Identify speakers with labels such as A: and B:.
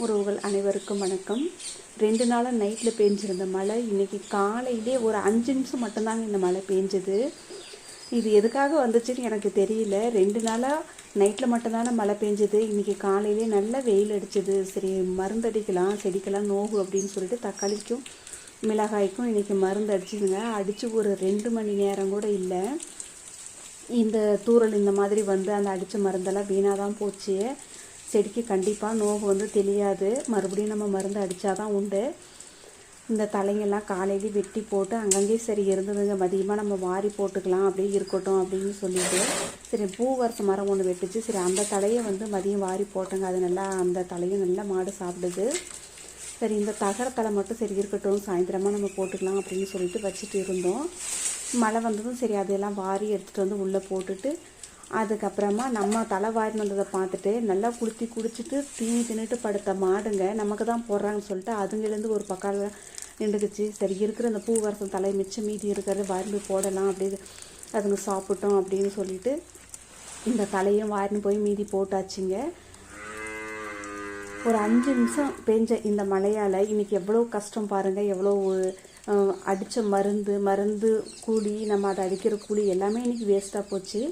A: உறவுகள் அனைவருக்கும் வணக்கம். 2 நாளாக நைட்டில் பேஞ்சிருந்த மழை இன்றைக்கி காலையிலே ஒரு 5 நிமிஷம் மட்டும்தாங்க இந்த மழை பேஞ்சுது. இது எதுக்காக வந்துச்சுன்னு எனக்கு தெரியல. 2 நாளாக நைட்டில் மட்டும்தானே மழை பெஞ்சுது. இன்றைக்கி காலையிலே நல்ல வெயில் அடிச்சது. சரி மருந்தடிக்கலாம், செடிக்கெல்லாம் நோகு அப்படின்னு சொல்லிட்டு தக்காளிக்கும் மிளகாய்க்கும் இன்றைக்கி மருந்து அடிச்சுதுங்க. அடித்து ஒரு 2 மணி நேரம் கூட இல்லை. இந்த தூறல் இந்த மாதிரி வந்து அந்த அடித்த மருந்தெல்லாம் வீணாக தான் போச்சு. செடிக்கு கண்டிப்பாக நோவு வந்து தெரியாது. மறுபடியும் நம்ம மருந்து அடித்தா தான் உண்டு. இந்த தலைங்கெல்லாம் காலையிலே வெட்டி போட்டு அங்கங்கே சரி இருந்ததுங்க. மதியமாக நம்ம வாரி போட்டுக்கலாம், அப்படியே இருக்கட்டும் அப்படின்னு சொல்லிட்டு சரி பூவரச மரம் ஒன்று வெட்டுச்சு. சரி அந்த தலையை வந்து மதியம் வாரி போட்டோங்க. அது நல்லா அந்த தலையும் நல்லா மாடு சாப்பிடுது. சரி இந்த தகரத்தலை மட்டும் சரி இருக்கட்டும், சாயந்தரமாக நம்ம போட்டுக்கலாம் அப்படின்னு சொல்லிட்டு வச்சுட்டு இருந்தோம். மழை வந்ததும் சரி அதையெல்லாம் வாரி எடுத்துகிட்டு வந்து உள்ளே போட்டுட்டு அதுக்கப்புறமா நம்ம தலை வாரின்னு வந்ததை பார்த்துட்டு நல்லா குடிச்சிட்டு தீனி தின்னுட்டு படுத்த மாடுங்க நமக்கு தான் போடுறாங்கன்னு சொல்லிட்டு அதுங்கலேருந்து ஒரு பக்கம் நின்றுக்குச்சு. சரி இருக்கிற அந்த பூ வரசம் தலை மிச்சம் மீதி இருக்கிறத வாரின்னு போடலாம், அப்படி அதுங்க சாப்பிட்டோம் அப்படின்னு சொல்லிட்டு இந்த தலையும் வாரின்னு போய் மீதி போட்டாச்சுங்க. ஒரு 5 நிமிஷம் பெஞ்ச இந்த மழையால் இன்றைக்கி எவ்வளோ கஷ்டம் பாருங்கள். எவ்வளோ அடித்த மருந்து கூலி, நம்ம அதை அடிக்கிற கூலி எல்லாமே இன்றைக்கி வேஸ்ட்டாக போச்சு.